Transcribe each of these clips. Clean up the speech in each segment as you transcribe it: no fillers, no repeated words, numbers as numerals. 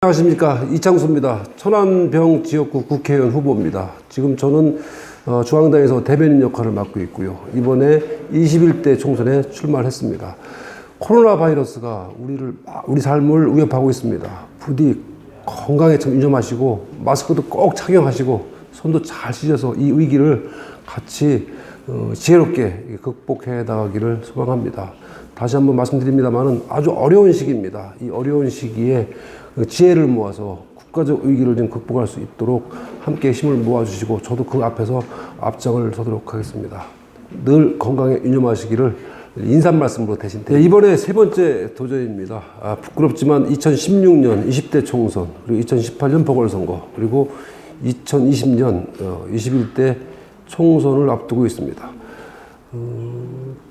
안녕하십니까. 이창수입니다. 천안병 지역구 국회의원 후보입니다. 지금 저는 중앙당에서 대변인 역할을 맡고 있고요. 이번에 21대 총선에 출마를 했습니다. 코로나 바이러스가 우리 삶을 위협하고 있습니다. 부디 건강에 참 유념하시고 마스크도 꼭 착용하시고 손도 잘 씻어서 이 위기를 같이 지혜롭게 극복해 나가기를 소망합니다. 다시 한번 말씀드립니다만은 아주 어려운 시기입니다. 이 어려운 시기에 지혜를 모아서 국가적 위기를 좀 극복할 수 있도록 함께 힘을 모아주시고 저도 그 앞에서 앞장을 서도록 하겠습니다. 늘 건강에 유념하시기를 인사 말씀으로 대신 드립니다. 이번에 세 번째 도전입니다. 부끄럽지만 2016년 20대 총선, 그리고 2018년 보궐선거, 그리고 2020년 21대 총선을 앞두고 있습니다.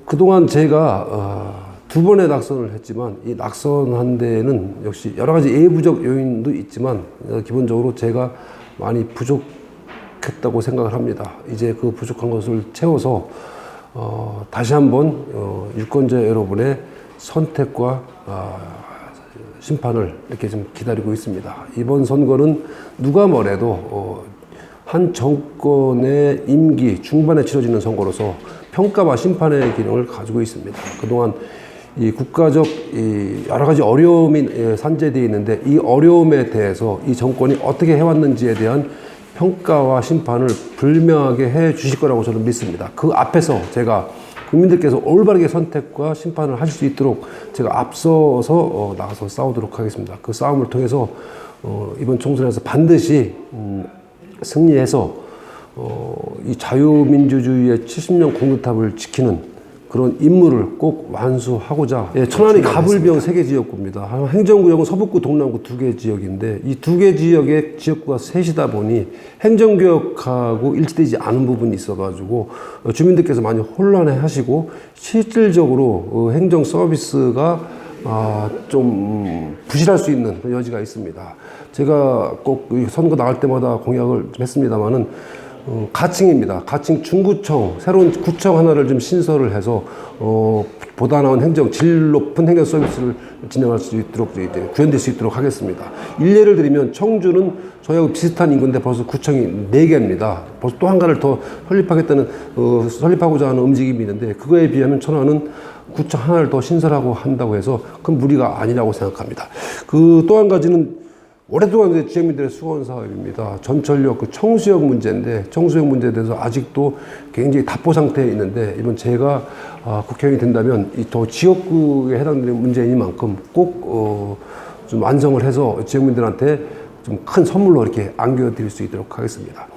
그동안 제가 두 번의 낙선을 했지만 이 낙선한 데에는 역시 여러 가지 예부적 요인도 있지만 기본적으로 제가 많이 부족했다고 생각을 합니다. 이제 그 부족한 것을 채워서 다시 한번 유권자 여러분의 선택과 심판을 이렇게 좀 기다리고 있습니다. 이번 선거는 누가 뭐래도 한 정권의 임기 중반에 치러지는 선거로서 평가와 심판의 기능을 가지고 있습니다. 그동안 이 국가적 여러 가지 어려움이 산재되어 있는데 이 어려움에 대해서 이 정권이 어떻게 해왔는지에 대한 평가와 심판을 분명하게 해 주실 거라고 저는 믿습니다. 그 앞에서 제가 국민들께서 올바르게 선택과 심판을 하실 수 있도록 제가 앞서서 나가서 싸우도록 하겠습니다. 그 싸움을 통해서 이번 총선에서 반드시 승리해서 이 자유민주주의의 70년 공드탑을 지키는 그런 임무를 꼭 완수하고자. 천안이 가불병 3개 지역구입니다. 행정구역은 서북구, 동남구 2개 지역인데 이 2개 지역의 지역구가 셋이다 보니 행정개혁하고 일치되지 않은 부분이 있어가지고 주민들께서 많이 혼란해 하시고 실질적으로 행정 서비스가 좀 부실할 수 있는 여지가 있습니다. 제가 꼭 선거 나갈 때마다 공약을 좀 했습니다만은 가칭입니다. 가칭 중구청, 새로운 구청 하나를 좀 신설을 해서 보다 나은 행정, 질 높은 행정 서비스를 진행할 수 있도록 구현될 수 있도록 하겠습니다. 일례를 드리면 청주는 저희하고 비슷한 인구인데 벌써 구청이 4개입니다. 벌써 또 한 가지를 더 설립하고자 하는 움직임이 있는데 그거에 비하면 천안은 구청 하나를 더 신설하고 한다고 해서 큰 무리가 아니라고 생각합니다. 또 한 가지는 오랫동안 지역민들의 수건 사업입니다. 전철역 청수역 문제인데 청수역 문제에 대해서 아직도 굉장히 답보 상태에 있는데 이번 제가 국회의원이 된다면 더 지역구에 해당되는 문제이니만큼 꼭 좀 완성을 해서 지역민들한테 좀 큰 선물로 이렇게 안겨드릴 수 있도록 하겠습니다.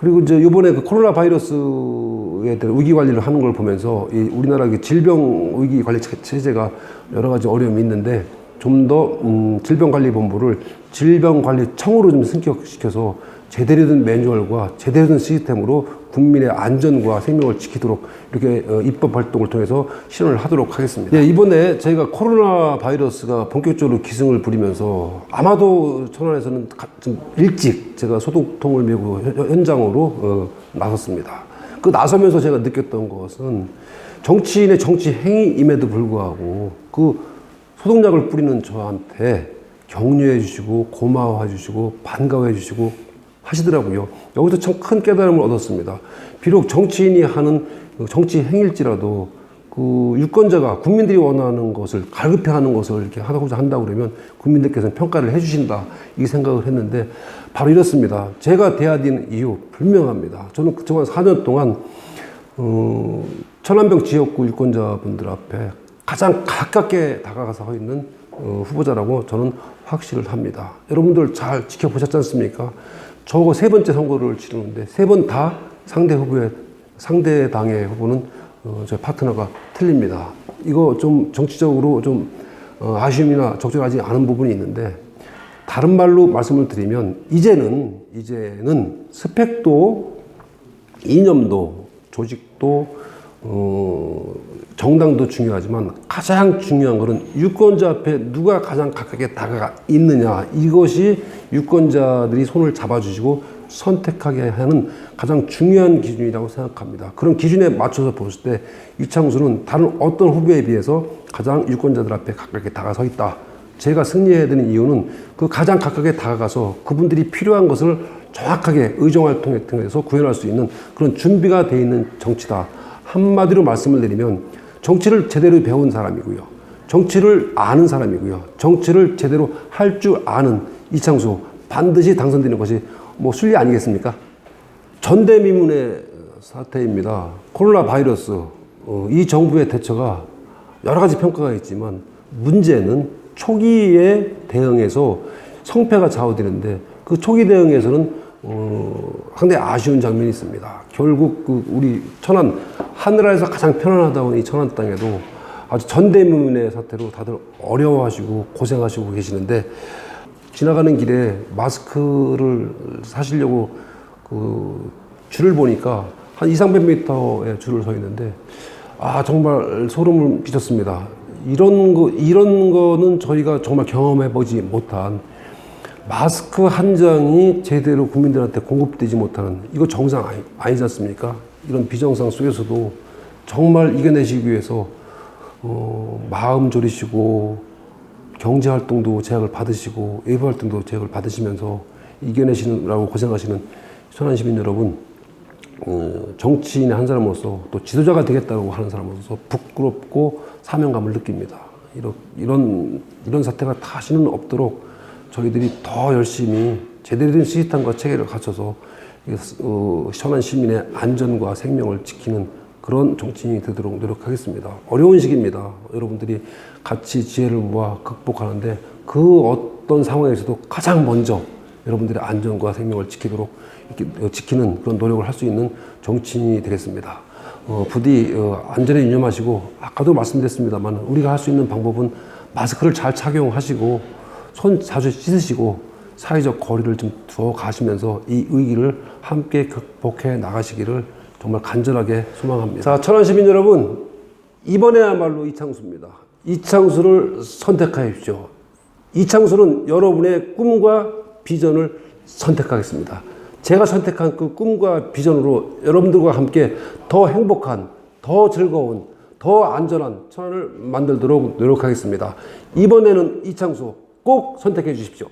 그리고 이제 이번에 코로나 바이러스에 대한 위기 관리를 하는 걸 보면서 우리나라 질병 위기 관리 체제가 여러 가지 어려움이 있는데 좀 더 질병관리본부를 질병관리청으로 좀 승격시켜서 제대로 된 매뉴얼과 제대로 된 시스템으로 국민의 안전과 생명을 지키도록 이렇게 입법 활동을 통해서 실현을 하도록 하겠습니다. 이번에 저희가 코로나 바이러스가 본격적으로 기승을 부리면서 아마도 천안에서는 좀 일찍 제가 소독통을 메고 현장으로 나섰습니다. 그 나서면서 제가 느꼈던 것은 정치인의 정치 행위임에도 불구하고 소독약을 뿌리는 저한테 격려해 주시고 고마워해 주시고 반가워해 주시고 하시더라고요. 여기서 참 큰 깨달음을 얻었습니다. 비록 정치인이 하는 정치 행일지라도 유권자가 국민들이 원하는 것을 갈급해하는 것을 이렇게 하고자 한다고 그러면 국민들께서는 평가를 해주신다 이 생각을 했는데 바로 이렇습니다. 제가 돼야 되는 이유 분명합니다. 저는 그동안 4년 동안 천안병 지역구 유권자분들 앞에 가장 가깝게 다가가서 서 있는 후보자라고 저는 확신을 합니다. 여러분들 잘 지켜보셨지 않습니까? 저거 3번째 선거를 치르는데 3번 다 상대당의 후보는 저희 파트너가 틀립니다. 이거 좀 정치적으로 좀 아쉬움이나 적절하지 않은 부분이 있는데 다른 말로 말씀을 드리면 이제는 스펙도 이념도 조직도 정당도 중요하지만 가장 중요한 것은 유권자 앞에 누가 가장 가깝게 다가가 있느냐, 이것이 유권자들이 손을 잡아주시고 선택하게 하는 가장 중요한 기준이라고 생각합니다. 그런 기준에 맞춰서 봤을 때 이창수는 다른 어떤 후보에 비해서 가장 유권자들 앞에 가깝게 다가서 있다, 제가 승리해야 되는 이유는 그 가장 가깝게 다가가서 그분들이 필요한 것을 정확하게 의정활동을 통해서 구현할 수 있는 그런 준비가 되어 있는 정치다. 한마디로 말씀을 드리면 정치를 제대로 배운 사람이고요. 정치를 아는 사람이고요. 정치를 제대로 할 줄 아는 이창수 반드시 당선되는 것이 뭐 순리 아니겠습니까? 전대미문의 사태입니다. 코로나 바이러스 이 정부의 대처가 여러 가지 평가가 있지만 문제는 초기에 대응해서 성패가 좌우되는데 그 초기 대응에서는 상당히 아쉬운 장면이 있습니다. 결국 우리 천안 하늘에서 가장 편안하다고 이 천안 땅에도 아주 전대미문의 사태로 다들 어려워하시고 고생하시고 계시는데 지나가는 길에 마스크를 사시려고 줄을 보니까 한 200~300m의 줄을 서 있는데 정말 소름을 끼쳤습니다. 이런 거는 저희가 정말 경험해 보지 못한 마스크 한 장이 제대로 국민들한테 공급되지 못하는 이거 정상 아니지 않습니까? 이런 비정상 속에서도 정말 이겨내시기 위해서 마음 졸이시고 경제 활동도 제약을 받으시고 외부 활동도 제약을 받으시면서 이겨내시느라고 고생하시는 천안 시민 여러분, 정치인의 한 사람으로서 또 지도자가 되겠다고 하는 사람으로서 부끄럽고 사명감을 느낍니다. 이런 사태가 다시는 없도록 저희들이 더 열심히 제대로 된 시스템과 체계를 갖춰서 천안 시민의 안전과 생명을 지키는 그런 정치인이 되도록 노력하겠습니다. 어려운 시기입니다. 여러분들이 같이 지혜를 모아 극복하는데 그 어떤 상황에서도 가장 먼저 여러분들의 안전과 생명을 지키는 그런 노력을 할 수 있는 정치인이 되겠습니다. 부디 안전에 유념하시고 아까도 말씀드렸습니다만 우리가 할 수 있는 방법은 마스크를 잘 착용하시고 손 자주 씻으시고 사회적 거리를 좀 두어 가시면서 이 위기를 함께 극복해 나가시기를 정말 간절하게 소망합니다. 자, 천안 시민 여러분, 이번에야말로 이창수입니다. 이창수를 선택하십시오. 이창수는 여러분의 꿈과 비전을 선택하겠습니다. 제가 선택한 그 꿈과 비전으로 여러분들과 함께 더 행복한, 더 즐거운, 더 안전한 천안을 만들도록 노력하겠습니다. 이번에는 이창수 꼭 선택해 주십시오.